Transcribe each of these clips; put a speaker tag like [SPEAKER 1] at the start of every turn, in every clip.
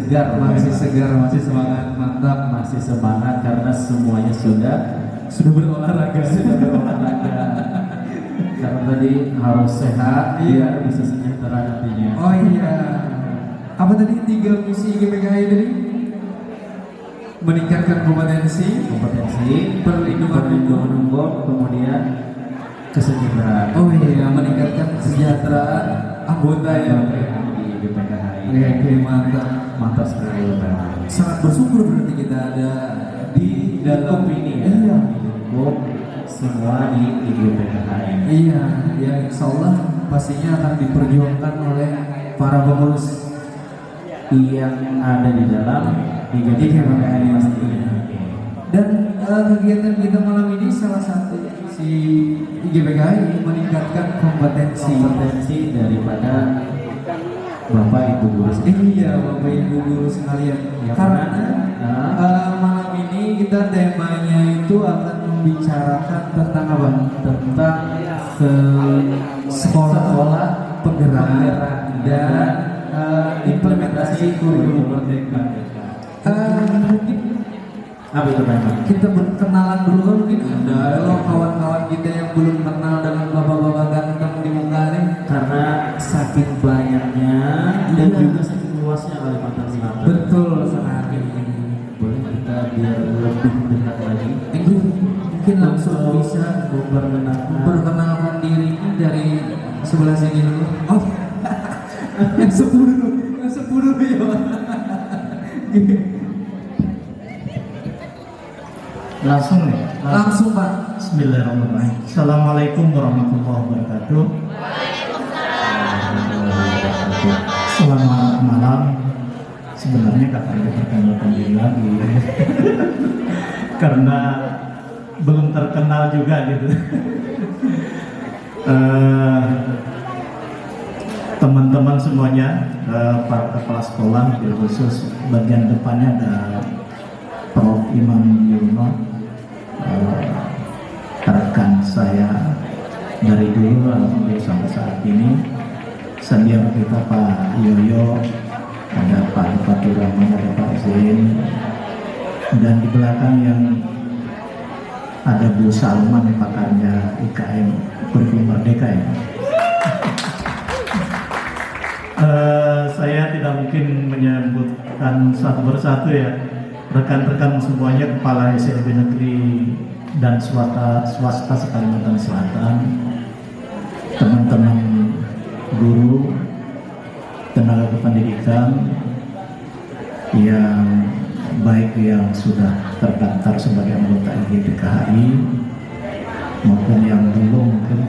[SPEAKER 1] segar, masih semangat, mantap,
[SPEAKER 2] masih semangat karena semuanya sudah
[SPEAKER 1] berolahraga.
[SPEAKER 2] Karena tadi harus sehat biar bisa sejahtera nantinya.
[SPEAKER 1] Oh iya. Apa tadi 3 misi GPKI tadi? Meningkatkan kompetensi,
[SPEAKER 2] perlindungan hukum, kemudian kesejahteraan.
[SPEAKER 1] oh iya, meningkatkan kesejahteraan anggota ya.
[SPEAKER 2] Di GPKI.
[SPEAKER 1] Oke,
[SPEAKER 2] Mantap sekali Pak.
[SPEAKER 1] Sangat bersyukur berarti kita ada di dalam
[SPEAKER 2] ini ya.
[SPEAKER 1] Iya.
[SPEAKER 2] Hukum semua di GPKI.
[SPEAKER 1] Iya, ya insya Allah pastinya akan diperjuangkan oleh para pengurus
[SPEAKER 2] yang ada di dalam di GPKI pastinya.
[SPEAKER 1] dan kegiatan kita malam ini salah satu si GPKI meningkatkan kompetensi
[SPEAKER 2] daripada Bapak Ibu guru.
[SPEAKER 1] Iya, Bapak Ibu guru sekalian.
[SPEAKER 2] Ya,
[SPEAKER 1] karena malam ini kita temanya itu akan membicarakan tentang apa? Tentang sekolah penggerak dan implementasi kurikulum merdeka. Mungkin
[SPEAKER 2] Apa itu Pak?
[SPEAKER 1] kita berkenalan dulu, mungkin ada kawan-kawan kita yang belum kenal dengan bapak-bapak ganteng di muka nih.
[SPEAKER 2] Karena saking banyaknya dan juga saking luasnya Kalimantan Selatan.
[SPEAKER 1] Betul sekali.
[SPEAKER 2] Boleh kita biar lebih dekat lagi.
[SPEAKER 1] Mungkin langsung bisa memperkenalkan diri dari sebelah sini dulu. Oh, yang 10 ya Pak.
[SPEAKER 3] Langsung nih.
[SPEAKER 1] Langsung Pak.
[SPEAKER 3] Bismillahirrahmanirrahim. Assalamualaikum warahmatullahi wabarakatuh. Selamat malam. Sebenarnya kakaknya perkenalkan diri lagi karena belum terkenal juga gitu. Teman-teman semuanya, para kepala sekolah, khusus bagian depannya ada Prof. Imam Yuno, rekan saya dari dulu alhamdulillah sampai saat ini. Senior kita Pak Yoyo, ada Pak Fatur Rahman, ada Pak Zain, dan di belakang yang ada Bu Salman, pakarnya IKM Kurikulum Merdeka ya. Saya tidak mungkin menyebutkan satu persatu ya. Rekan-rekan semuanya, kepala SMP negeri dan swasta Kalimantan Selatan, teman-teman guru, tenaga kependidikan yang baik yang sudah terdaftar sebagai anggota GPKI maupun yang belum mungkin,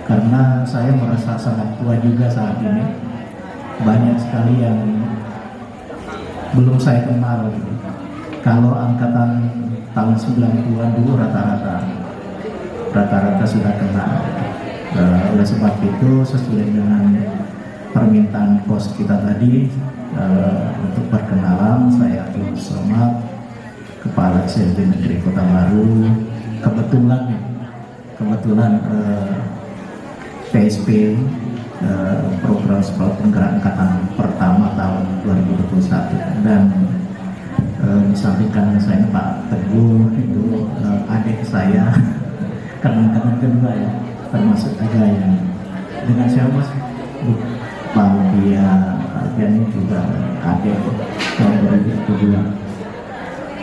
[SPEAKER 3] karena saya merasa sangat tua juga saat ini. Banyak sekali yang belum saya kenal. Kalau angkatan tahun 90-an dulu rata-rata sudah kenal. Oleh sebab itu, sesuai dengan permintaan bos kita tadi, untuk perkenalan, saya Abdul Somad, Kepala SMP Negeri Kota Baru. Kebetulan PSP, program sekolah penggerak angkatan pertama tahun 2021, dan disampaikan saya Pak Teguh itu adik saya karena angkatan kedua ya, termasuk juga yang dengan siapa Pak Dia ini juga adik tahun 2022.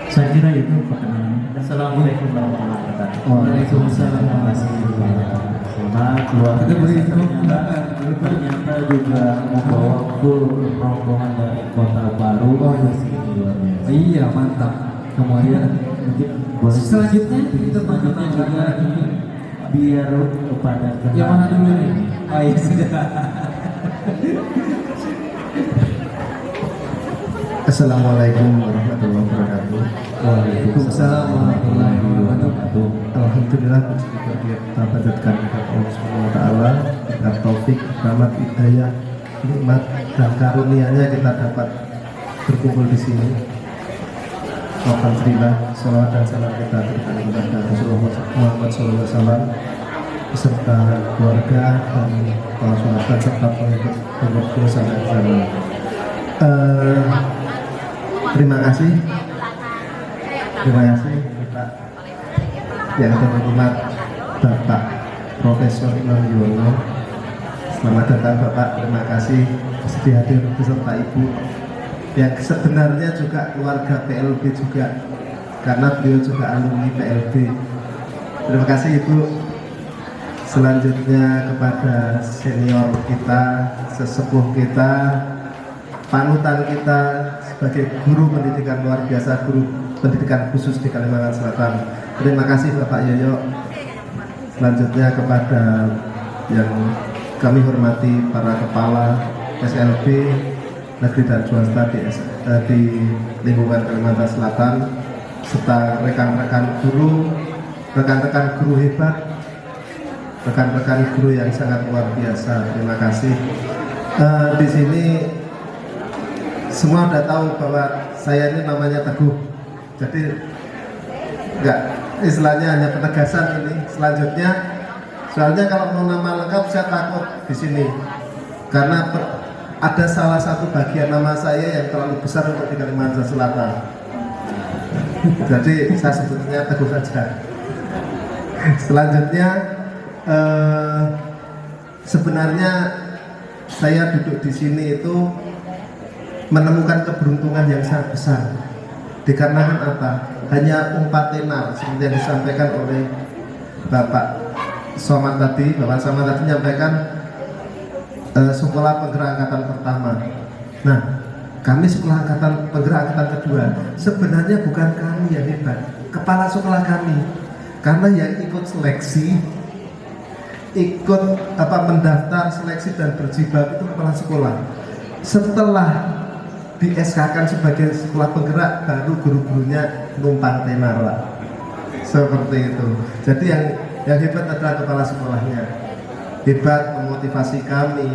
[SPEAKER 3] Saya kira itu perkenalan.
[SPEAKER 2] Assalamualaikum warahmatullahi wabarakatuh.
[SPEAKER 1] Waalaikumsalam
[SPEAKER 2] warahmatullahi wabarakatuh. Keluarga ternyata juga membawa full rombongan dari Kota Baru. Luar biasa.
[SPEAKER 1] Iya, mantap. Kemudian
[SPEAKER 2] Mungkin boleh
[SPEAKER 1] selanjutnya kita
[SPEAKER 2] selanjutnya juga ini biar kepada
[SPEAKER 1] yang mana dulu nih? Oh iya sudah.
[SPEAKER 3] Assalamualaikum warahmatullahi wabarakatuh.
[SPEAKER 1] Waalaikumsalam warahmatullahi wabarakatuh.
[SPEAKER 3] Alhamdulillah puji kita panjatkan kepada Allah Subhanahu wa taala, berkat taufik, rahmat, hidayah, nikmat dan karunia-Nya kita dapat berkumpul di sini. Alhamdulillah, salawat dan salam kita berikan kepada Rasulullah Muhammad SAW beserta keluarga dan para sahabat serta pengikut sampai zaman.
[SPEAKER 4] Eh, terima kasih Pak yang terhormat Bapak Profesor Imam Yono. Selamat datang Bapak, terima kasih bersedia hadir beserta Ibu yang sebenarnya juga keluarga PLB juga, karena beliau juga alumni PLB. Terima kasih Ibu. Selanjutnya kepada senior kita, sesepuh kita, panutan kita sebagai guru pendidikan luar biasa, guru pendidikan khusus di Kalimantan Selatan. Terima kasih Bapak Yoyo. Selanjutnya kepada yang kami hormati para kepala SLB negeri dan swasta di lingkungan Kalimantan Selatan, serta rekan-rekan guru hebat, rekan-rekan guru yang sangat luar biasa. Terima kasih. Di sini semua udah tahu bahwa saya ini namanya Teguh, jadi enggak, istilahnya hanya penegasan ini. Selanjutnya, soalnya kalau mau nama lengkap saya takut di sini karena ada salah satu bagian nama saya yang terlalu besar untuk di Kalimantan Selatan, jadi saya sebutnya Teguh saja. Selanjutnya, sebenarnya saya duduk di sini itu menemukan keberuntungan yang sangat besar. Dikarenakan apa? Hanya umpat tenar seperti yang disampaikan oleh Bapak Somad tadi. Bapak Somad tadi menyampaikan sekolah penggerak angkatan pertama. Nah, kami sekolah penggerak angkatan kedua. Sebenarnya bukan kami yang hebat, kepala sekolah kami. Karena yang ikut seleksi, mendaftar seleksi dan berjibaku itu kepala sekolah. Setelah di SK-kan sebagai sekolah penggerak, baru guru-gurunya numpang tenar, Pak. Seperti itu. Jadi yang hebat adalah kepala sekolahnya. Hebat memotivasi kami,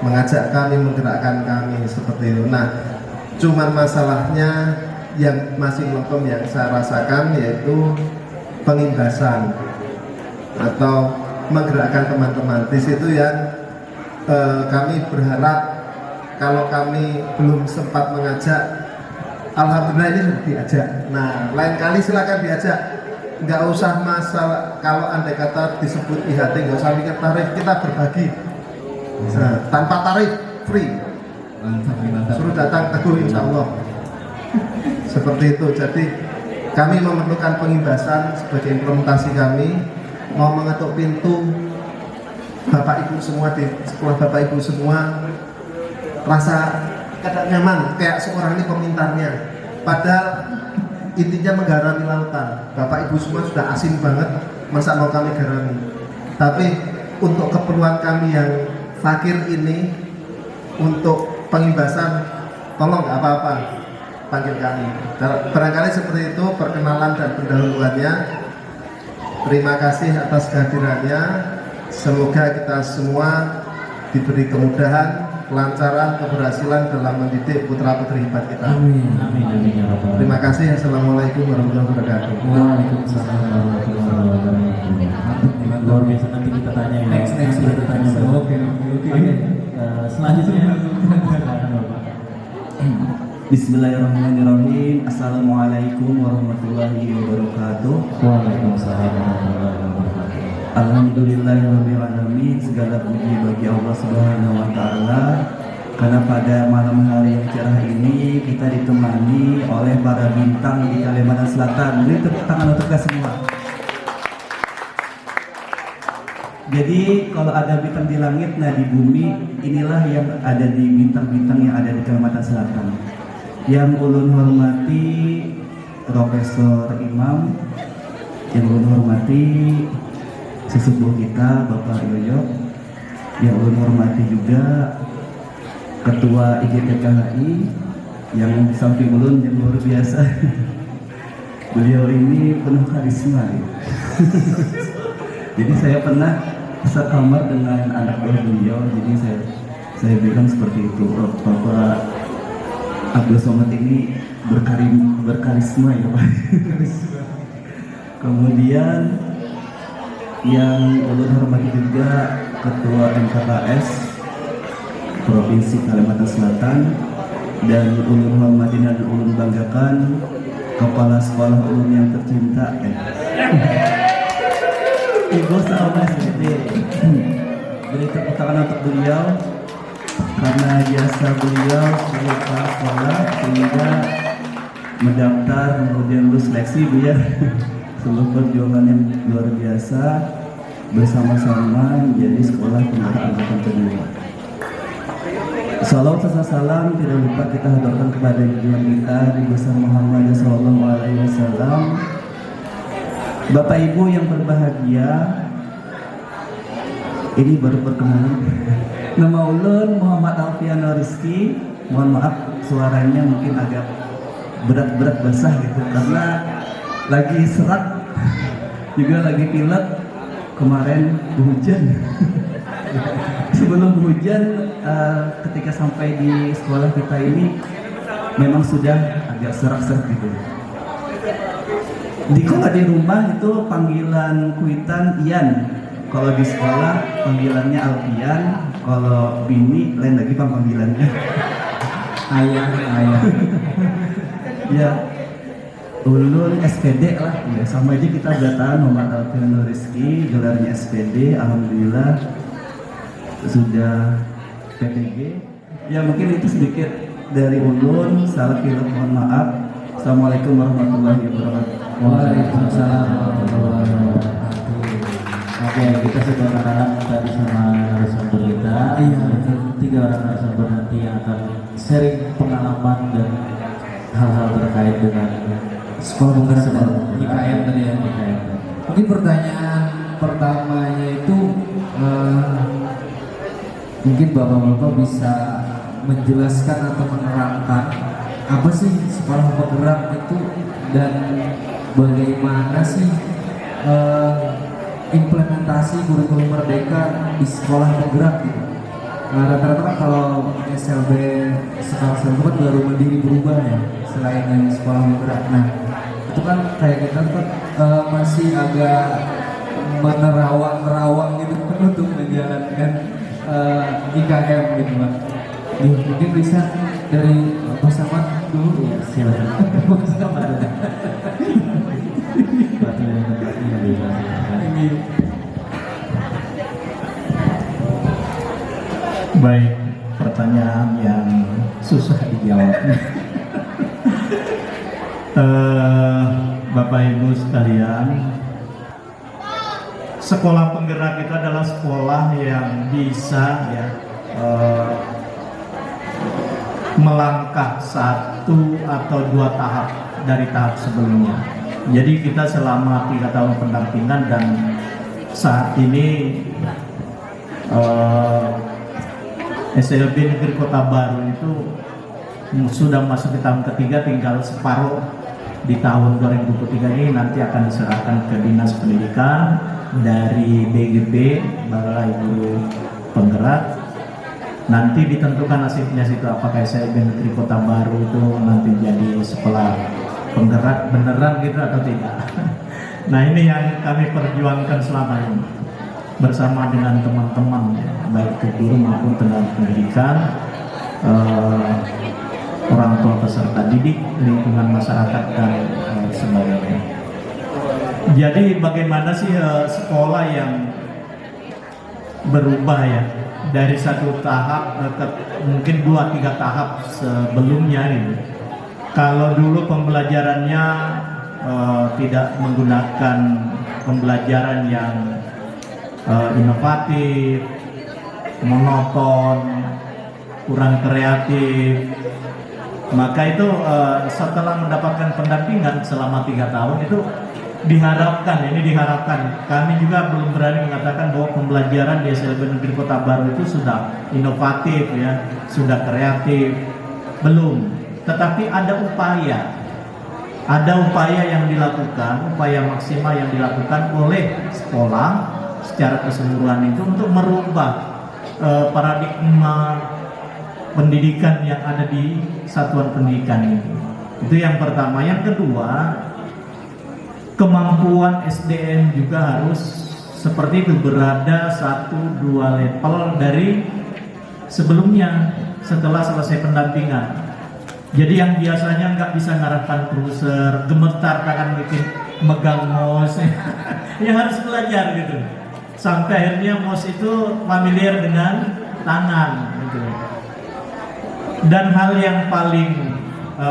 [SPEAKER 4] mengajak kami, menggerakkan kami, seperti itu. Nah, cuman masalahnya yang masih belum yang saya rasakan yaitu pengimbasan atau menggerakkan teman-teman. Di situ yang kami berharap, kalau kami belum sempat mengajak, alhamdulillah ini sudah diajak. Nah, lain kali silakan diajak. Nggak usah masalah kalau andai kata disebut IHT, nggak usah mikir tarif, kita berbagi. Nah, tanpa tarif, free. Suruh datang Teguh, insya Allah. Seperti itu. Jadi kami memerlukan pengimbasan sebagai implementasi kami. Mau mengetuk pintu Bapak Ibu semua di sekolah, Bapak Ibu semua rasa kadang nyaman, kayak seorang ini pemintarnya, padahal intinya menggarami lautan. Bapak Ibu semua sudah asin banget, masa mau kami garami. Tapi untuk keperluan kami yang fakir ini, untuk pengimbasan, tolong nggak apa-apa, panggil kami. Barangkali seperti itu perkenalan dan pendahuluannya. Terima kasih atas kehadirannya. Semoga kita semua diberi kemudahan, kelancaran, keberhasilan dalam mendidik putra-putri hebat kita.
[SPEAKER 2] Amin. Amin. Amin ya Rabbal
[SPEAKER 4] Terima kasih. Assalamualaikum warahmatullahi wabarakatuh.
[SPEAKER 2] Waalaikumsalam warahmatullahi wabarakatuh. Luar biasa, nanti kita tanya ya.
[SPEAKER 1] Next.
[SPEAKER 2] Kita tanya.
[SPEAKER 1] Oke.
[SPEAKER 2] Selanjutnya.
[SPEAKER 5] Bismillahirrahmanirrahim. Assalamualaikum warahmatullahi wabarakatuh.
[SPEAKER 2] Waalaikumsalam warahmatullahi wabarakatuh.
[SPEAKER 5] Alhamdulillahirrahmanirrahim. Segala puji bagi Allah Subhanahu wa Ta'ala, karena pada malam hari yang cerah ini kita ditemani oleh para bintang di Kalimantan Selatan. Beri tepuk tangan untuk kita semua. Jadi kalau ada bintang di langit, nah di bumi inilah yang ada di bintang-bintang yang ada di Kalimantan Selatan. Yang ulun hormati Profesor Imam, yang ulun hormati sesepuh kita Bapak Yoyo, yang ulun hormati juga Ketua IGTKHI yang di samping ulun yang luar biasa. Beliau ini penuh karisma ya. Jadi saya pernah sekamar dengan anak buah beliau, jadi saya bilang seperti itu, Bapak Abdul Somad ini berkarisma ya Pak. Kemudian yang ulun hormati juga Ketua MKKS Provinsi Kalimantan Selatan, dan ulun hormatin dan ulun banggakan kepala sekolah ulun yang tercinta Ibu Salma SPD. Beri tepuk tangan untuk beliau karena jasa beliau sebagai kepala sekolah sehingga mendaftar kemudian lulus seleksi Bu ya. Seluruh perjuangan yang luar biasa bersama-sama menjadi sekolah penggerak angkatan kedua. Salawat serta salam tidak lupa kita haturkan kepada junjungan kita Nabi besar Muhammad Sallallahu Alaihi Wasallam. Bapak Ibu yang berbahagia, ini baru perkenalan. Nama ulun Muhammad Alfiano Rizky. Mohon maaf suaranya mungkin agak berat-berat basah gitu karena lagi serak juga lagi pilek kemarin hujan. Sebelum hujan ketika sampai di sekolah kita ini memang sudah agak serak-serak gitu. Kalau di rumah itu panggilan kuitan Ian, kalau di sekolah panggilannya Alfian, kalau bini lain lagi panggilannya
[SPEAKER 1] Ayah.
[SPEAKER 5] Ya, ulun SPD lah ya, sama aja kita data Muhammad Alfian Rizky, gelarnya SPD, alhamdulillah sudah PTG. Ya mungkin itu sedikit dari ulun, salah kira mohon maaf. Assalamualaikum warahmatullahi wabarakatuh.
[SPEAKER 1] Waalaikumsalam warahmatullahi wabarakatuh.
[SPEAKER 2] Oke, kita sudah kenalan tadi sama narasumber kita.
[SPEAKER 1] Iya.
[SPEAKER 2] Tiga orang narasumber nanti yang akan sharing pengalaman dan hal-hal terkait dengan
[SPEAKER 1] Sekolah penggerak
[SPEAKER 2] sekolah
[SPEAKER 1] IKM tadi ya.
[SPEAKER 2] IKM.
[SPEAKER 1] Mungkin pertanyaan pertamanya itu mungkin bapak-bapak bisa menjelaskan atau menerangkan apa sih sekolah penggerak itu dan bagaimana sih implementasi kurikulum merdeka di sekolah penggerak gitu. Rata-rata kan kalau SLB sekolah itu kan baru mandiri berubah ya selain yang sekolah penggerak. Nah itu kan kayak kita kan masih agak menerawang gitu untuk menjalankan IKM gitu Pak. Mungkin bisa dari Pak Samad dulu ya.
[SPEAKER 2] Silakan. Batu yang tempatnya bisa.
[SPEAKER 3] Baik, pertanyaan yang susah dijawab. Bapak Ibu sekalian, sekolah penggerak itu adalah sekolah yang bisa ya melangkah satu atau dua tahap dari tahap sebelumnya. Jadi kita selama 3 tahun pendampingan dan saat ini SLB Negeri Kota Baru itu sudah masuk ke tahun ketiga, tinggal separuh di tahun 2023 ini nanti akan diserahkan ke Dinas Pendidikan dari BGP Balai Guru Penggerak. Nanti ditentukan nasibnya situ apakah SLB Negeri Kota Baru itu nanti jadi sekolah penggerak beneran gitu atau tidak. Nah ini yang kami perjuangkan selama ini bersama dengan teman-teman baik itu guru maupun tenaga pendidikan, orang tua peserta didik, lingkungan masyarakat dan sebagainya. Jadi bagaimana sih sekolah yang berubah ya dari satu tahap ke mungkin 2-3 tahap sebelumnya gitu. Kalau dulu pembelajarannya tidak menggunakan pembelajaran yang inovatif, monoton, kurang kreatif, maka itu setelah mendapatkan pendampingan selama 3 tahun itu diharapkan kami juga belum berani mengatakan bahwa pembelajaran di SLB Negeri Kota Baru itu sudah inovatif ya, sudah kreatif, belum. Tetapi ada upaya yang dilakukan, upaya maksimal yang dilakukan oleh sekolah secara keseluruhan itu untuk merubah paradigma pendidikan yang ada di satuan pendidikan itu. Itu yang pertama. Yang kedua, kemampuan SDM juga harus seperti itu, berada 1-2 level dari sebelumnya setelah selesai pendampingan. Jadi yang biasanya nggak bisa ngarahkan cruiser, gemetar tangan bikin megang mouse, ya harus belajar gitu. Sampai akhirnya mouse itu familiar dengan tangan gitu. Dan hal yang paling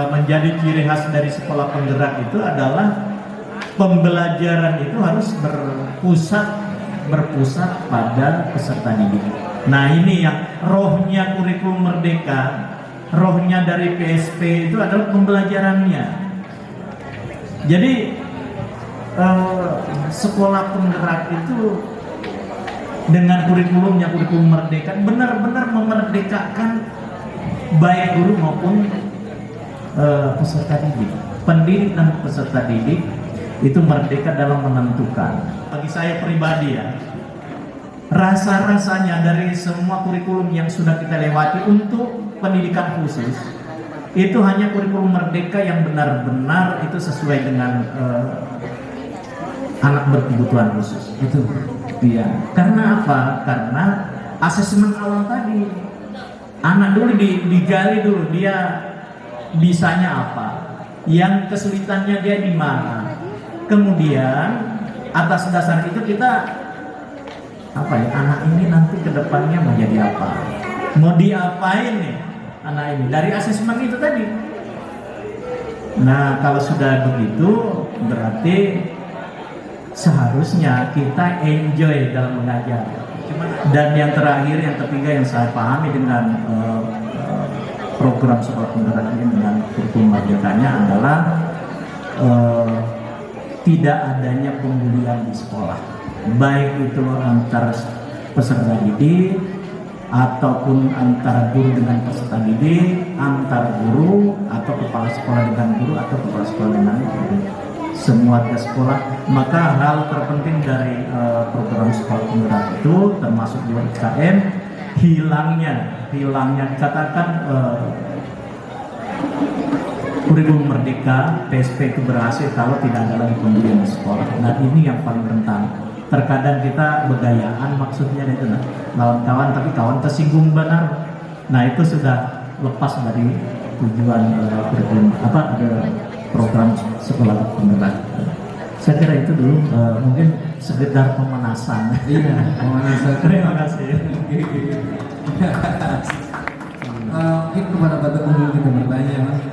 [SPEAKER 3] menjadi ciri khas dari sekolah penggerak itu adalah pembelajaran itu harus berpusat pada peserta didik. Nah ini yang rohnya kurikulum merdeka, rohnya dari PSP itu adalah pembelajarannya. Jadi sekolah penggerak itu dengan kurikulumnya, kurikulum merdeka, benar-benar memerdekakan baik guru maupun peserta didik. Pendidik dan peserta didik itu merdeka dalam menentukan. Bagi saya pribadi ya, rasa-rasanya dari semua kurikulum yang sudah kita lewati untuk pendidikan khusus, itu hanya kurikulum merdeka yang benar-benar itu sesuai dengan anak berkebutuhan khusus.
[SPEAKER 1] Itu.
[SPEAKER 3] Iya. Karena apa? Karena asesmen awal tadi, anak dulu digali dulu dia bisanya apa, yang kesulitannya dia di mana. Kemudian atas dasar itu kita apa ya, anak ini nanti kedepannya mau jadi apa, mau diapain nih anak ini dari asesmen itu tadi. Nah kalau sudah begitu berarti seharusnya kita enjoy dalam mengajar. Dan yang terakhir, yang ketiga yang saya pahami dengan program sekolah penggerak ini dengan kurikulum merdekanya adalah tidak adanya pembulian di sekolah, baik itu antar peserta didik ataupun antara guru dengan peserta didik, antar guru atau kepala sekolah dengan guru atau kepala sekolah dengan guru, semua ke sekolah. Maka hal terpenting dari program sekolah penggerak itu termasuk di IKM, hilangnya dikatakan kurikulum merdeka PSP itu berhasil kalau tidak ada lagi pembulian di sekolah. Nah ini yang paling rentan. Terkadang kita bergayaan maksudnya itu lawan kawan, tapi kawan tersinggung benar. Nah itu sudah lepas dari tujuan kurikulum program sekolah penggerak. Saya kira itu dulu mungkin sekedar pemanasan.
[SPEAKER 1] Iya, pemanasan.
[SPEAKER 3] Terima kasih.
[SPEAKER 1] Mungkin kepada Bapak Guru kita bertanya, Mas.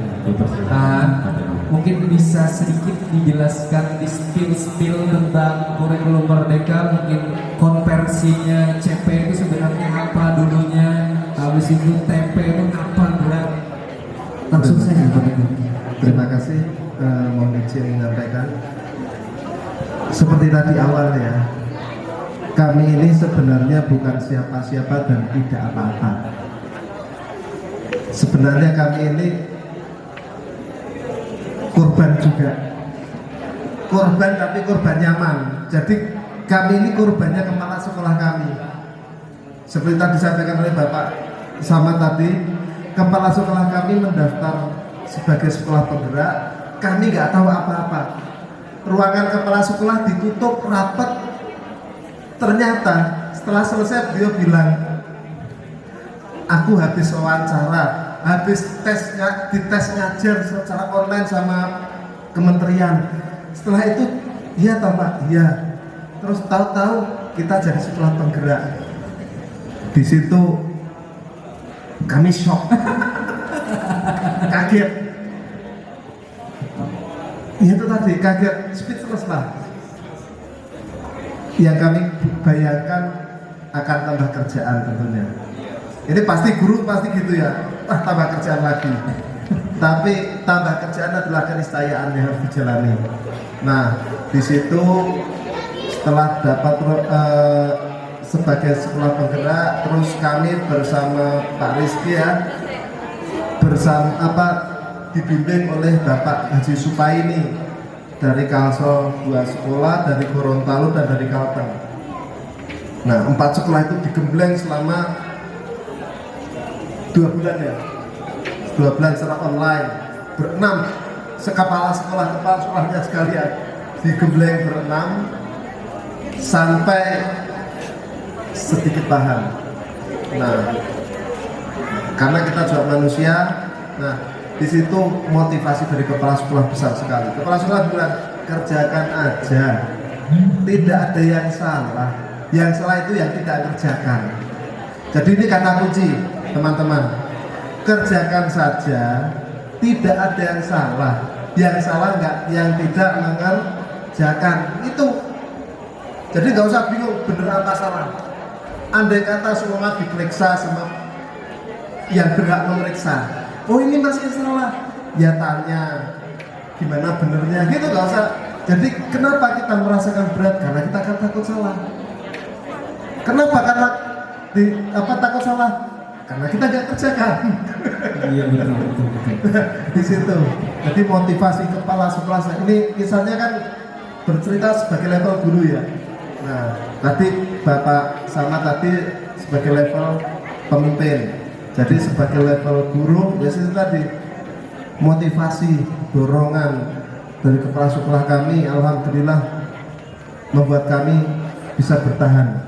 [SPEAKER 1] Mungkin bisa sedikit dijelaskan di spill tentang kurikulum merdeka, mungkin konversinya CP itu sebenarnya apa dulunya, habis itu TP itu apa gerak. Langsung saja Bapak Guru.
[SPEAKER 4] Terima kasih, mohon izin menyampaikan. Seperti tadi awal ya, kami ini sebenarnya bukan siapa-siapa dan tidak apa-apa. Sebenarnya kami ini korban juga, korban tapi korban nyaman. Jadi kami ini korbannya kepala sekolah kami. Seperti tadi disampaikan oleh Bapak sama tadi, kepala sekolah kami mendaftar sebagai sekolah penggerak, kami nggak tahu apa-apa. Ruangan kepala sekolah ditutup rapat. Ternyata setelah selesai beliau bilang, aku habis wawancara, habis dites ngajar secara online sama kementerian. Setelah itu, iya toh Pak, iya. Terus tahu-tahu kita jadi sekolah penggerak. Di situ kami shock, kaget. Ya itu tadi kaget, speechless lah. Yang kami bayangkan akan tambah kerjaan tentunya. Ini pasti guru pasti gitu ya, tambah kerjaan lagi. Tapi tambah kerjaan adalah keniscayaan yang harus dijalani. Nah, di situ setelah dapat sebagai sekolah penggerak, terus kami bersama Pak Rizky ya, dibimbing oleh Bapak Haji Supaini dari Kalsel 2 sekolah, dari Gorontalo dan dari Kalteng. Nah, 4 sekolah itu digembleng selama 2 bulan ya, 2 bulan secara online, berenam kepala sekolahnya sekalian digembleng berenam sampai sedikit paham. Nah, karena kita juga manusia, nah di situ motivasi dari kepala sekolah besar sekali. Kepala sekolah bilang kerjakan aja, tidak ada yang salah. Yang salah itu yang tidak kerjakan. Jadi ini kata kunci teman-teman, kerjakan saja, tidak ada yang salah. Yang salah enggak yang tidak mengerjakan itu. Jadi nggak usah bingung bener apa salah. Andai kata semua diperiksa sama yang berhak memeriksa, oh ini masih salah, ya tanya gimana benernya gitu, nggak usah. Jadi kenapa kita merasakan berat? Karena kita kan takut salah. Kenapa? Karena takut salah? Karena kita nggak kerjakan.
[SPEAKER 1] Iya betul.
[SPEAKER 4] Di situ. Jadi motivasi kepala sekolah ini misalnya kan bercerita sebagai level guru ya. Nah, tadi Bapak sama tadi sebagai level pemimpin. Jadi sebagai level guru, ya itu tadi motivasi, dorongan dari kepala sekolah kami, alhamdulillah membuat kami bisa bertahan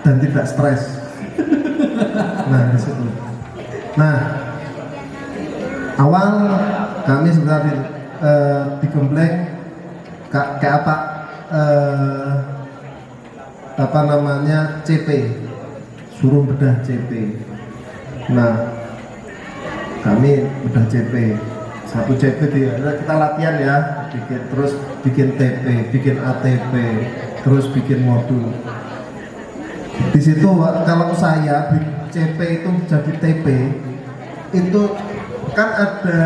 [SPEAKER 4] dan tidak stres. Nah, di situ. Nah, awal kami sebenarnya digembleng kayak apa namanya CP, suruh bedah CP. Nah, kami bedah CP, satu CP kita latihan ya, bikin TP, bikin ATP, terus bikin modul. Di situ kalau saya CP itu jadi TP, itu kan ada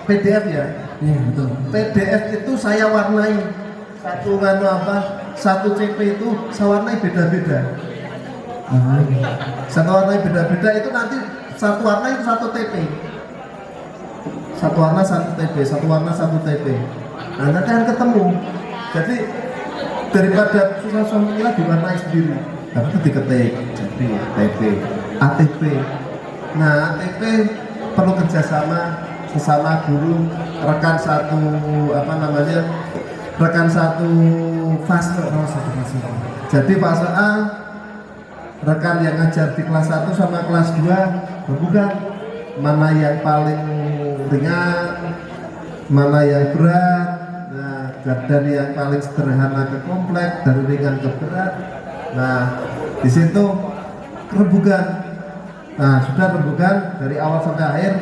[SPEAKER 4] PDF ya.
[SPEAKER 1] Iya betul.
[SPEAKER 4] PDF itu saya warnai satu CP itu saya warnai beda-beda. Satu warnai beda-beda itu nanti satu warna itu satu TP. Satu warna satu TP, satu warna satu TP. Nah nanti akan ketemu. Jadi daripada susah kita diwarnai sendiri, tapi itu diketik jadi TP, ATP. Nah ATP perlu kerjasama sesama guru, rekan satu fase. Jadi fase A rekan yang ngajar di kelas 1 sama kelas 2 berbukan mana yang paling ringan, mana yang berat. Nah, dari yang paling sederhana ke kompleks, dari ringan ke berat. Nah, di situ rembukan. Nah, sudah rembukan dari awal sampai akhir,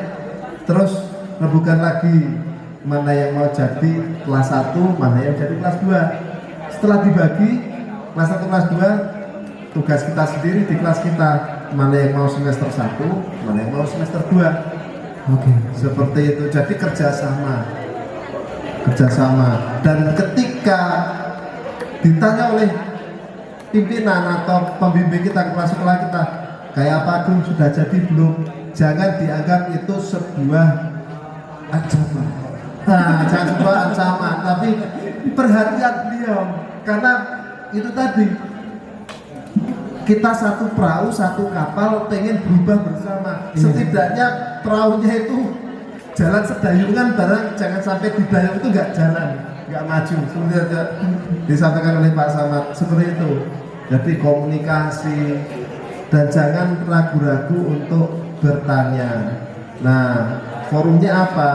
[SPEAKER 4] terus rembukan lagi mana yang mau jadi kelas 1, mana yang jadi kelas 2. Setelah dibagi kelas 1, kelas 2, tugas kita sendiri di kelas kita, mana yang mau semester 1, mana yang mau semester 2.
[SPEAKER 1] Oke.
[SPEAKER 4] Seperti itu. Jadi kerjasama. Dan ketika ditanya oleh pimpinan atau pembimbing kita, kepala sekolah kita, kayak apa Gung, sudah jadi belum? Jangan dianggap itu sebuah ancaman. Nah, jangan sebuah ancaman, tapi perhatian beliau. Karena itu tadi, kita satu perahu, satu kapal, pengen berubah bersama. Setidaknya perahunya itu jalan sedayungan bareng, jangan sampai di dayung itu nggak jalan, nggak maju. Sebenarnya disampaikan oleh Pak Samad seperti itu. Jadi komunikasi dan jangan ragu-ragu untuk bertanya. Nah, forumnya apa?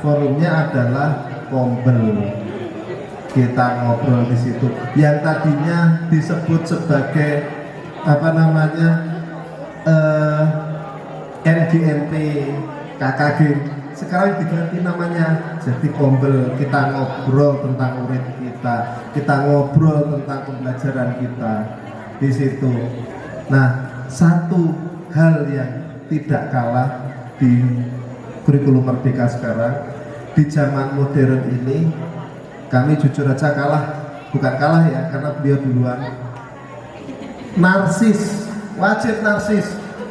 [SPEAKER 4] Forumnya adalah Kombel. Kita ngobrol di situ. Yang tadinya disebut sebagai NGMP, KKG, sekarang diganti namanya jadi Kombel. Kita ngobrol tentang murid kita ngobrol tentang pembelajaran kita di situ. Nah, satu hal yang tidak kalah di kurikulum Merdeka sekarang, di zaman modern ini, kami jujur aja bukan kalah ya, karena beliau duluan. Narsis, wajib narsis.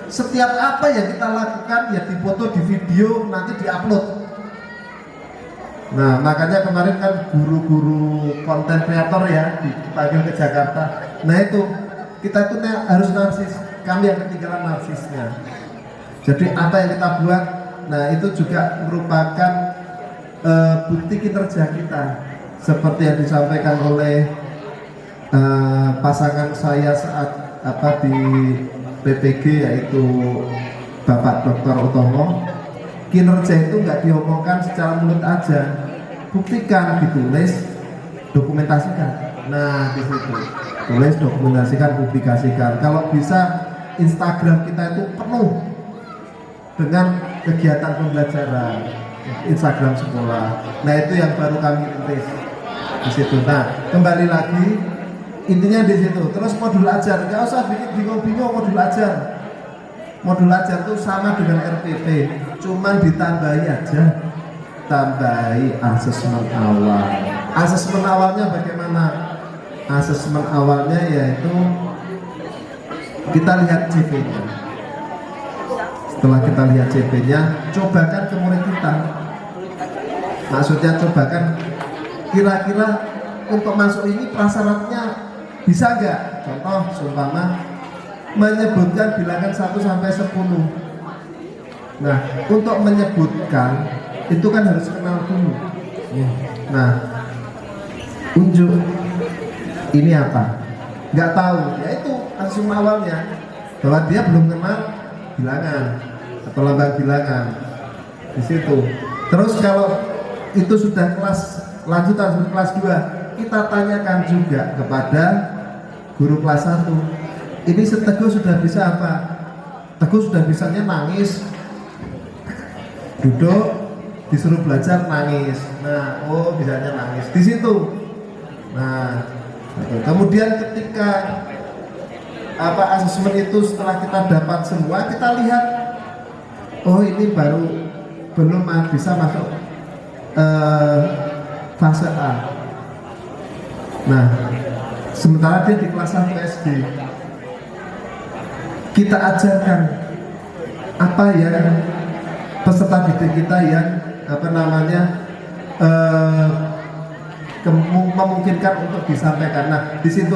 [SPEAKER 4] Setiap apa yang kita lakukan ya difoto, di video, nanti diupload. Nah, makanya kemarin kan guru-guru konten kreator ya dipanggil ke Jakarta. Nah itu, kita itu harus narsis. Kami yang ketinggalan narsisnya. Jadi apa yang kita buat, nah itu juga merupakan bukti kinerja kita. Seperti yang disampaikan oleh pasangan saya saat di PPG, yaitu Bapak Dr. Utomo. kinerja itu nggak diomongkan secara mulut aja, buktikan, ditulis, dokumentasikan. Nah di situ tulis, dokumentasikan, publikasikan. Kalau bisa Instagram kita itu penuh dengan kegiatan pembelajaran, Instagram sekolah. Nah itu yang baru kami rintis di situ. Nah kembali lagi intinya di situ. Terus modul ajar, nggak usah bikin bingung-bingung modul ajar. Modul ajar itu sama dengan RPP, cuman ditambahi aja, tambahi asesmen awal. Asesmen awalnya bagaimana? Asesmen awalnya yaitu kita lihat CV-nya. Setelah kita lihat CV-nya, cobakan ke murid kita. Maksudnya cobakan kira-kira untuk masuk ini prasyaratnya bisa nggak? Contoh, seumpama menyebutkan bilangan 1 sampai 10. Nah, untuk menyebutkan itu kan harus kenal dulu. Nah, unjuk ini apa? Nggak tahu, ya itu asumsi awalnya bahwa dia belum kenal bilangan atau lambang bilangan di situ. Terus kalau itu sudah kelas lanjutan kelas 2, kita tanyakan juga kepada guru kelas 1. Ini Teguh sudah bisa apa? Teguh sudah bisanya nangis, duduk, disuruh belajar nangis. Nah, oh bisanya nangis di situ. Nah, kemudian ketika asesmen itu setelah kita dapat semua, kita lihat, oh ini baru belum bisa masuk fase A. Nah, sementara dia di kelas 1 SD. Kita ajarkan apa yang peserta didik kita yang memungkinkan untuk disampaikan. Nah di situ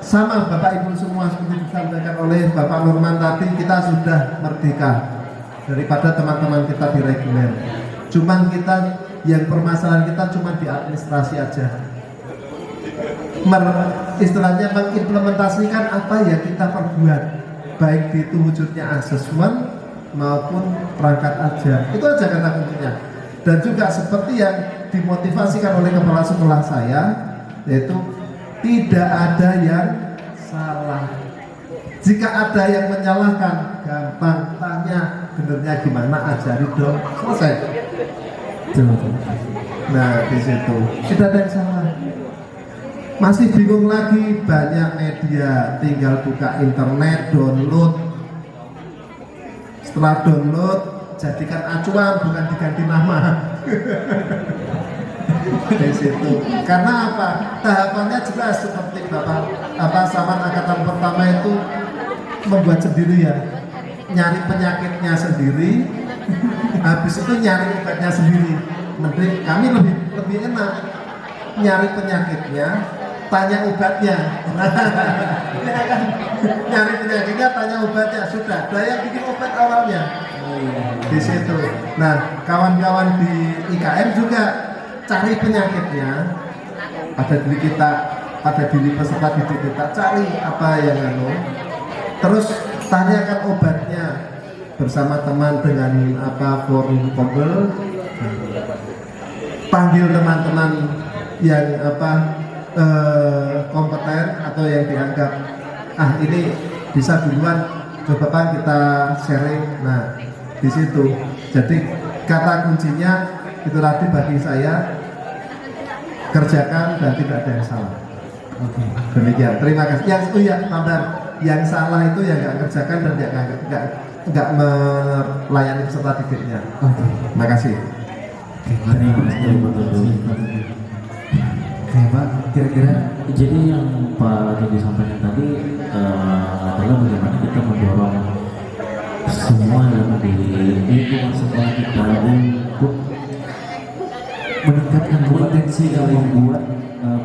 [SPEAKER 4] sama Bapak Ibu semua seperti disampaikan oleh Bapak Nurman tadi, kita sudah merdeka daripada teman-teman kita di reguler. Cuman kita yang permasalahan kita cuma di administrasi aja. Istilahnya mengimplementasikan apa yang kita perbuat, baik itu wujudnya asesmen maupun perangkat ajar. Itu aja kata kuncinya. Dan juga seperti yang dimotivasikan oleh kepala sekolah saya, yaitu tidak ada yang salah. Jika ada yang menyalahkan, gampang tanya benernya gimana, ajari dong, selesai. Nah di situ tidak ada yang salah. Masih bingung lagi, banyak media, tinggal buka internet, download. Setelah download, jadikan acuan, bukan diganti nama. Di situ. Karena apa? Tahapannya jelas seperti Bapak Saman angkatan pertama itu membuat sendiri ya, nyari penyakitnya sendiri, habis itu nyari obatnya sendiri. Mending kami lebih enak nyari penyakitnya, tanya obatnya. Ya kan? Nyari penyakitnya, tanya obatnya, sudah. Ada yang bikin obat awalnya di situ. Nah, kawan-kawan di IKM juga cari penyakitnya pada diri kita, pada diri peserta didik kita. Cari apa yang terus tanyakan obatnya bersama teman dengan forum kobel. Panggil teman-teman yang kompeten atau yang dianggap ini bisa duluan, coba Pak kita sharing. Nah di situ jadi kata kuncinya itu tadi bagi saya, kerjakan dan tidak ada yang salah. Oke. Demikian, terima kasih. Yang itu ya tambahan, yang salah itu yang nggak kerjakan dan nggak melayani peserta didiknya. Oke. Terima kasih.
[SPEAKER 1] Oke Pak, kira-kira
[SPEAKER 2] jadi yang Pak Teddy sampaikan tadi adalah bagaimana kita mendorong semua yang di lingkungan sekolah kita untuk meningkatkan kompetensi dalam membuat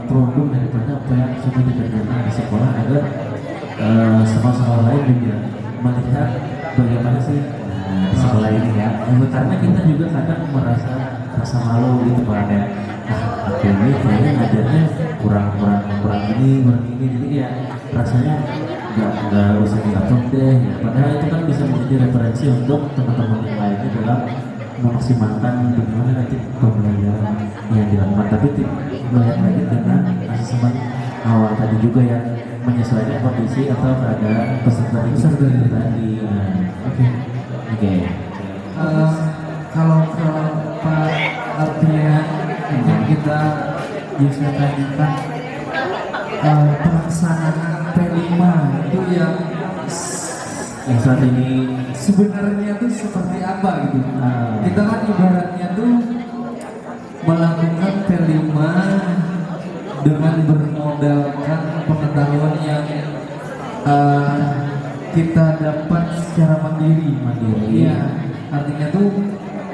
[SPEAKER 2] produk daripada apa yang sudah dikerjakan di sekolah, agar sekolah-sekolah lain juga melihat bagaimana sih di sekolah ini ya. Karena kita juga kadang merasa malu gitu Pak, ada aku ini kayaknya ngajarnya kurang ini jadi ya rasanya nggak usah diupload deh ya. Padahal itu kan bisa menjadi referensi untuk teman-teman yang lainnya dalam memaksimalkan bagaimana nanti pembelajaran yang dilakukan. Tapi melihat lagi dengan asesmen awal tadi juga yang menyesuaikan kondisi atau keadaan peserta didik tadi. Oke.
[SPEAKER 1] Kalau ke Pak Artian yang kita bisa tanyakan pelaksanaan P5 itu yang
[SPEAKER 2] saat ini
[SPEAKER 1] sebenarnya tuh seperti apa gitu. Kita kan ibaratnya tuh melakukan P5 dengan bermodalkan pengetahuan yang kita dapat secara mandiri. Iya, artinya tuh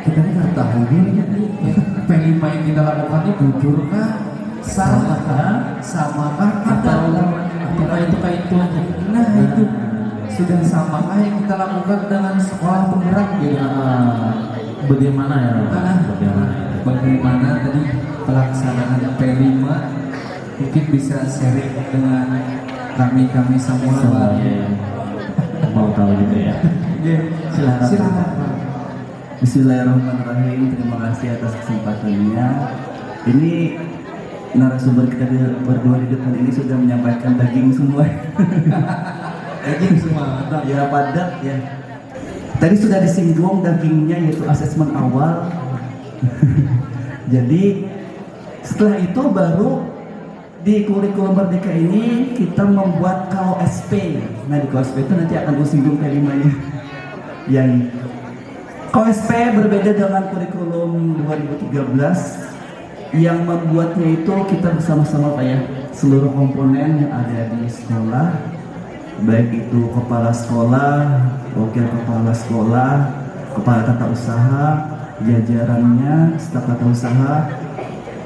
[SPEAKER 1] kita ini nggak tahu nih P5 yang kita lakukan ini jujur kah, salah kah, sama kah, atau apakah itu kayak itu aja. Nah itu sudah samakah yang kita lakukan dengan sekolah penggerak gitu.
[SPEAKER 2] bagaimana ya?
[SPEAKER 1] Bagaimana tadi pelaksanaan P5 mungkin bisa sharing dengan kami semua Pak.
[SPEAKER 2] Mau tahu juga ya?
[SPEAKER 1] Silakan Pak.
[SPEAKER 5] Bismillahirrahmanirrahim. Terima kasih atas kesempatannya. Ini narasumber kita berdua di depan ini sudah menyampaikan daging semua.
[SPEAKER 1] Daging semua, mantap.
[SPEAKER 5] Ya padat ya. Tadi sudah disinggung dagingnya yaitu asesmen awal. Jadi setelah itu baru di kurikulum Merdeka ini kita membuat KOSP. Nah di KOSP itu nanti akan disinggung P5-nya. Yang KOSP berbeda dengan kurikulum 2013 yang membuatnya itu kita bersama-sama Pak ya, seluruh komponen yang ada di sekolah, baik itu kepala sekolah, wakil kepala sekolah, kepala tata usaha, jajarannya, staf tata usaha,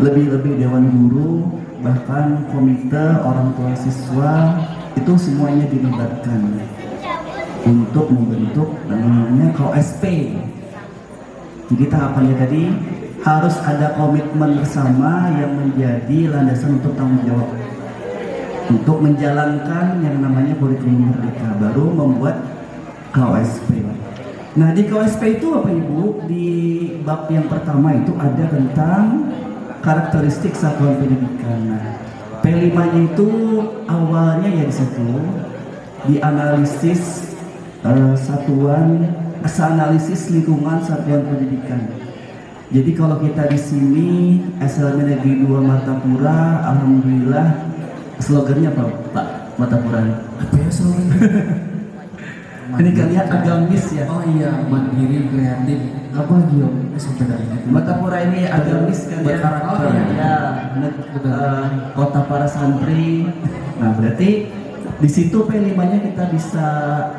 [SPEAKER 5] lebih-lebih dewan guru, bahkan komite orang tua siswa, itu semuanya dilibatkan untuk membentuk namanya KOSP. Jadi tahapannya tadi harus ada komitmen bersama yang menjadi landasan untuk tanggung jawab untuk menjalankan yang namanya kurikulum Merdeka, baru membuat KOSP. Nah di KOSP itu Bapak Ibu, di bab yang pertama itu ada tentang karakteristik satuan pendidikan. Nah, P5-nya itu awalnya ya di situ dianalisis analisis lingkungan satuan pendidikan. Jadi kalau kita di sini SLB Negeri 2 Martapura, alhamdulillah slogannya apa Pak Martapura?
[SPEAKER 1] Apa ya slogan?
[SPEAKER 5] Ini kalian agamis ya.
[SPEAKER 1] Oh iya, mandiri, kreatif. Apa lagi Om? Sampai dari itu.
[SPEAKER 5] Martapura ini agamis kan ya.
[SPEAKER 1] Berkarakter.
[SPEAKER 5] Oh iya, kota para santri. Nah berarti di situ P5-nya kita bisa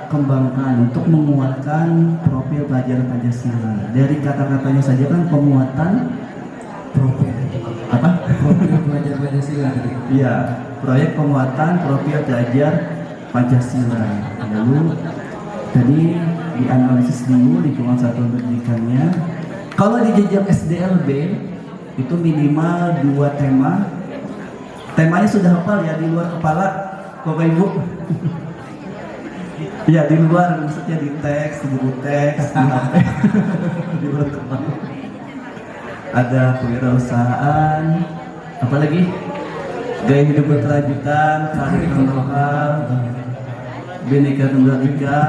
[SPEAKER 5] kembangkan untuk menguatkan profil pelajar Pancasila. Dari kata-katanya saja kan penguatan
[SPEAKER 1] Profil
[SPEAKER 5] apa?
[SPEAKER 1] Profil pelajar Pancasila tadi.
[SPEAKER 5] Iya, proyek penguatan profil pelajar Pancasila. Lalu tadi dianalisis dulu lingkungan satuan pendidikannya. Kalau di jenjang SDLB itu minimal 2 tema. Temanya sudah hafal ya di luar kepala Bapak Ibu. Ya di luar, maksudnya di teks, di buku teks, di HP, di luar kepala. Ada kewirausahaan, apalagi gaya hidup berkelanjutan, kearifan lokal, Bhinneka Tunggal Ika.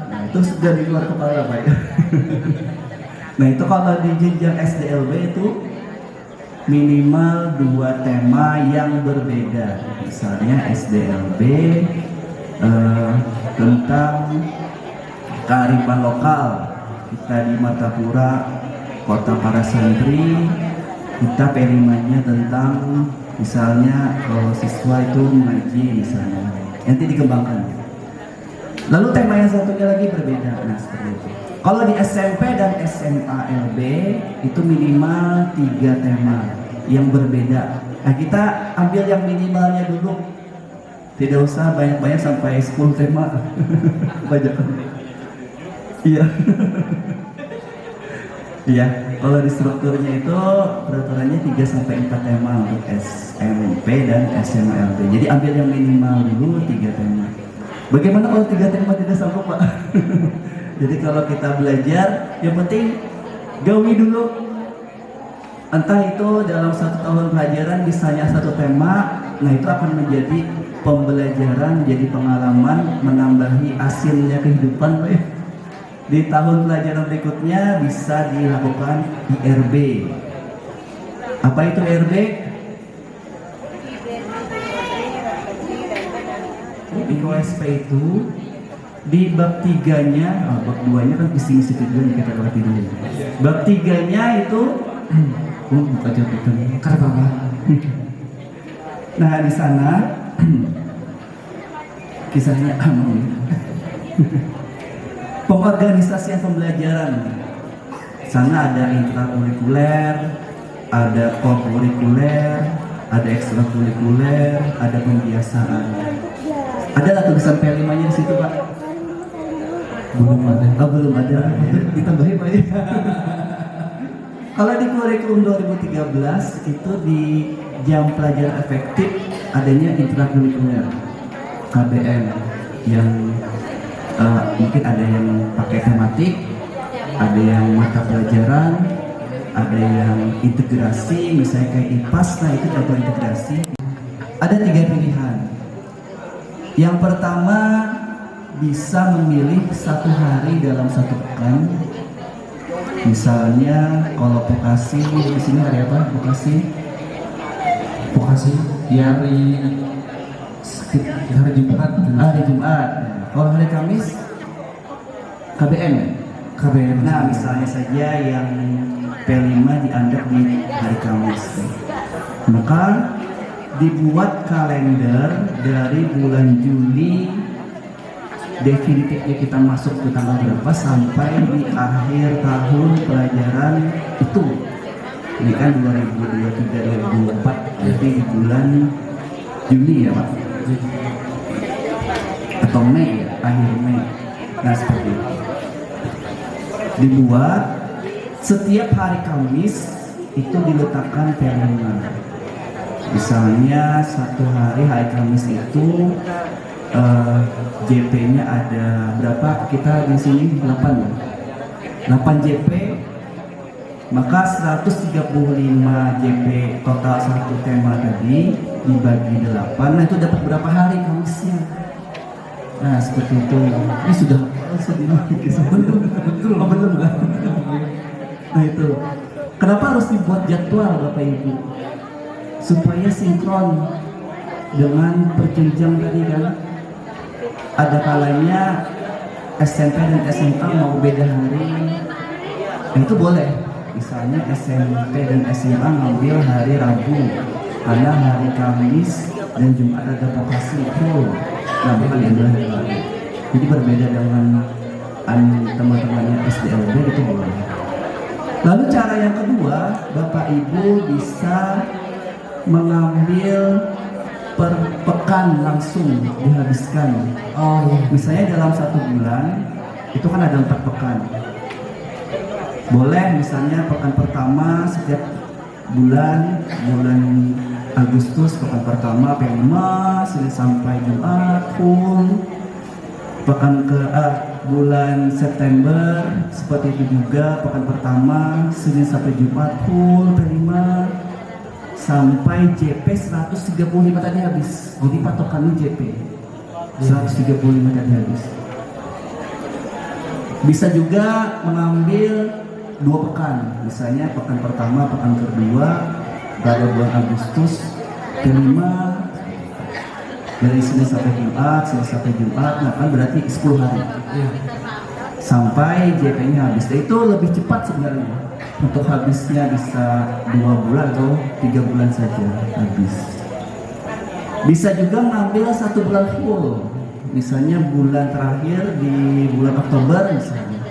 [SPEAKER 5] Nah itu sudah di luar kepala Pak ya. Nah itu kalau di jenjang SDLB itu minimal 2 tema yang berbeda. Misalnya SDLB tentang kearifan lokal, kita di Martapura kota para santri, kita P5-nya tentang misalnya kalau siswa itu mengaji misalnya, nanti dikembangkan. Lalu tema yang satunya lagi berbeda. Nah seperti itu. Kalau di SMP dan SMA LB itu minimal 3 tema yang berbeda. Nah kita ambil yang minimalnya dulu. Tidak usah banyak-banyak sampai 10 tema. Banyak. Iya. Iya, kalau di strukturnya itu peraturannya 3 sampai 4 tema untuk SMP dan SMLB. Jadi ambil yang minimal dulu 3 tema. Bagaimana kalau 3 tema tidak sanggup, Pak? Jadi kalau kita belajar, yang penting gawi dulu. Entah itu dalam 1 tahun pelajaran misalnya 1 tema, nah itu akan menjadi pembelajaran, jadi pengalaman, menambahi asinnya kehidupan, Pak ya. Di tahun pelajaran berikutnya bisa dilakukan IRB. Apa itu IRB? IOSP itu di bab 3-nya, bab 2-nya kan visi-misi tujuan kita lewati dulu. Bab 3-nya itu buka jabatan.
[SPEAKER 1] Kenapa Pak?
[SPEAKER 5] Nah, di sana kisahnya pengorganisasian pembelajaran. Sana ada intrakurikuler, ada kokurikuler, ada ekstrakurikuler, ada pembiasaan. Ada lah tulisan P5-nya di situ, Pak?
[SPEAKER 2] Belum ada.
[SPEAKER 5] Oh, belum ada. Ditambahin, Pak ya. Kalau di kurikulum 2013 itu di jam pelajaran efektif adanya intrakurikuler KBM yang mungkin ada yang pakai tematik, ada yang mata pelajaran, ada yang integrasi, misalnya kayak IPAS, nah itu contoh integrasi. Ada 3 pilihan. Yang pertama bisa memilih 1 hari dalam 1 pekan. Misalnya kalau vokasi di sini hari apa?
[SPEAKER 1] Vokasi ya hari Jumat.
[SPEAKER 5] Hari Jumat. Kalau hari Kamis KBM.
[SPEAKER 1] KBM.
[SPEAKER 5] Nah, misalnya saja yang P5 dianggap di hari Kamis. Maka dibuat kalender dari bulan Juli, definitifnya kita masuk ke tanggal berapa sampai di akhir tahun pelajaran itu. Ini kan 2023-2024, jadi di bulan Juli ya Pak, atau Mei ya, akhir Mei. Nah seperti itu. Dibuat setiap hari Kamis itu diletakkan P5. Misalnya 1 hari Kamis itu JP-nya ada berapa? Kita di sini 8 JP, maka 135 JP total 1 tema tadi dibagi 8. Nah itu dapat berapa hari Kamisnya? Nah seperti itu. Ini sudah belum kan? Nah itu. Kenapa harus dibuat jadwal Bapak Ibu? Supaya sinkron dengan perjenjang tadi kan. Ada kalanya SMP dan SMA mau beda hari, itu boleh. Misalnya SMP dan SMA ngambil hari Rabu karena hari Kamis dan Jumat ada vokasi full. Nah bukan diambil hari Rabu. Jadi berbeda dengan teman-temannya SDLB itu boleh. Lalu cara yang kedua, Bapak Ibu bisa mengambil per pekan langsung dihabiskan.
[SPEAKER 1] Oh iya.
[SPEAKER 5] Misalnya dalam 1 bulan itu kan ada 4 pekan. Boleh misalnya pekan pertama setiap bulan Agustus pekan pertama P5 Senin sampai Jumat full. Pekan ke bulan September seperti itu juga, pekan pertama Senin sampai Jumat full P5 sampai JP 135 tadi habis. Jadi patokannya JP 135 tadi habis. Bisa juga mengambil 2 pekan, misalnya pekan pertama, pekan kedua pada bulan Agustus P5 dari Senin sampai Jumat, nah kan berarti 10 hari sampai JP-nya habis. Itu lebih cepat sebenarnya. Untuk habisnya bisa 2 bulan atau 3 bulan saja habis. Bisa juga ngambil 1 bulan full. Misalnya bulan terakhir di bulan Oktober misalnya.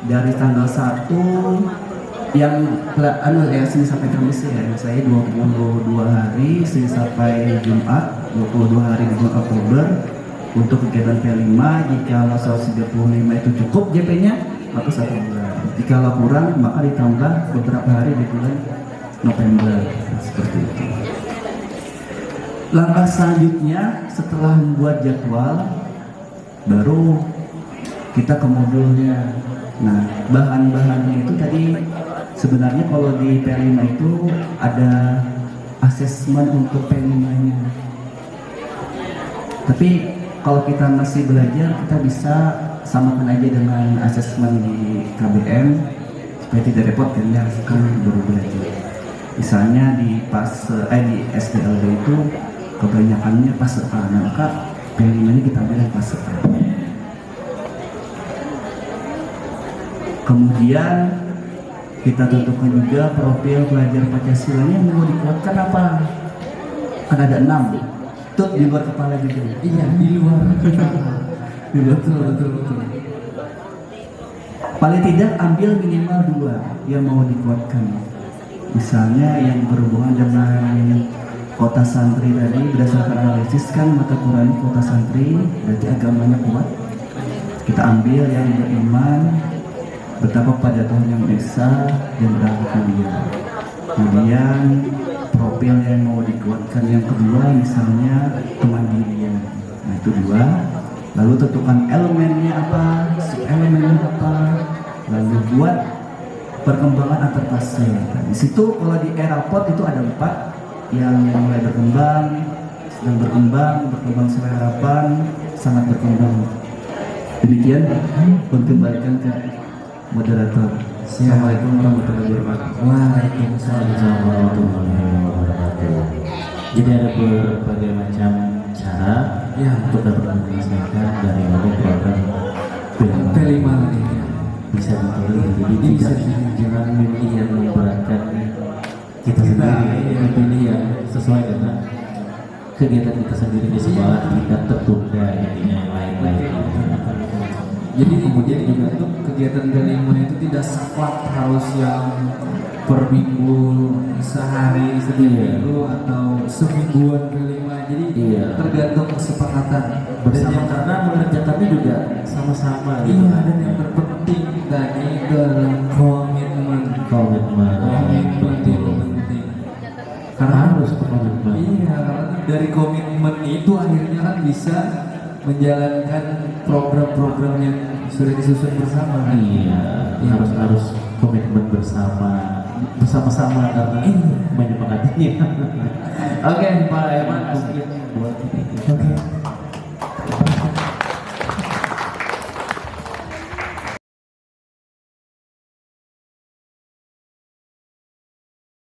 [SPEAKER 5] Dari tanggal 1 yang Senin sampai Kamis ya, saya 22 hari Senin sampai Jumat, 22 hari di bulan Oktober untuk kegiatan P5. Jika 135 itu cukup JP-nya, maka 1 bulan. Jika kurang maka ditambah beberapa hari di bulan November. Nah, seperti itu. Langkah selanjutnya setelah membuat jadwal, baru kita ke modulnya. Nah, bahan-bahannya itu tadi sebenarnya kalau di P5 itu ada asesmen untuk P5-nya. Tapi kalau kita masih belajar, kita bisa samakan aja dengan asesmen di KBM supaya tidak repot kan ya, kan baru belajar. Misalnya di di SDLB itu kebanyakannya fase A, maka P5-nya kita ambil yang fase A. Kemudian kita tentukan juga profil pelajar Pancasilanya yang mau dikuatkan apa? Kan ada 6. Tuh di luar kepala juga.
[SPEAKER 1] Iya, di luar. Betul.
[SPEAKER 5] Paling tidak ambil minimal 2 yang mau dikuatkan. Misalnya yang berhubungan dengan kota santri tadi, berdasarkan analisis kan mata Quran kota santri berarti agamanya kuat. Kita ambil yang beriman, betapa pada Tuhan yang Esa dan berangkat mulia. Kemudian profil yang mau dikuatkan yang kedua misalnya kemandirian. Nah itu 2. Lalu tentukan elemennya apa, subelemennya apa, lalu buat perkembangan antar fase. Nah, di situ kalau di era pot itu ada 4 yang mulai berkembang, sedang berkembang sesuai harapan, sangat berkembang. Demikian, kembalikan ke moderator. Assalamualaikum warahmatullahi wabarakatuh.
[SPEAKER 1] Waalaikumsalam.
[SPEAKER 2] warahmatullahi wabarakatuh. Jadi ada berbagai macam cara
[SPEAKER 1] Ya.
[SPEAKER 2] untuk dapat menyelesaikan dari program
[SPEAKER 1] P5 tadi.
[SPEAKER 2] bisa dipilih. Jadi
[SPEAKER 1] Bisa
[SPEAKER 2] tidak jangan memilih yang memberatkan kita sendiri,
[SPEAKER 1] iya.
[SPEAKER 2] memilih yang sesuai dengan kegiatan kita sendiri di sekolah, tidak tertunda intinya yang lain-lain.
[SPEAKER 1] Jadi kemudian juga untuk kegiatan P5 itu tidak saklek harus yang per minggu, sehari, seminggu atau semingguan P5. Jadi tergantung kesepakatan
[SPEAKER 2] Bersama karena mengerjakannya juga sama-sama gitu
[SPEAKER 1] Iya,
[SPEAKER 2] kan.
[SPEAKER 1] dan yang terpenting tadi dalam komitmen itu penting.
[SPEAKER 2] Karena harus komitmen.
[SPEAKER 1] Iya, karena dari komitmen itu akhirnya kan bisa menjalankan program-program yang sudah disusun bersama.
[SPEAKER 2] Iya, harus komitmen bersama-sama karena menyepakatinya. Oke, Pak Eman, mungkin buat
[SPEAKER 1] Oke.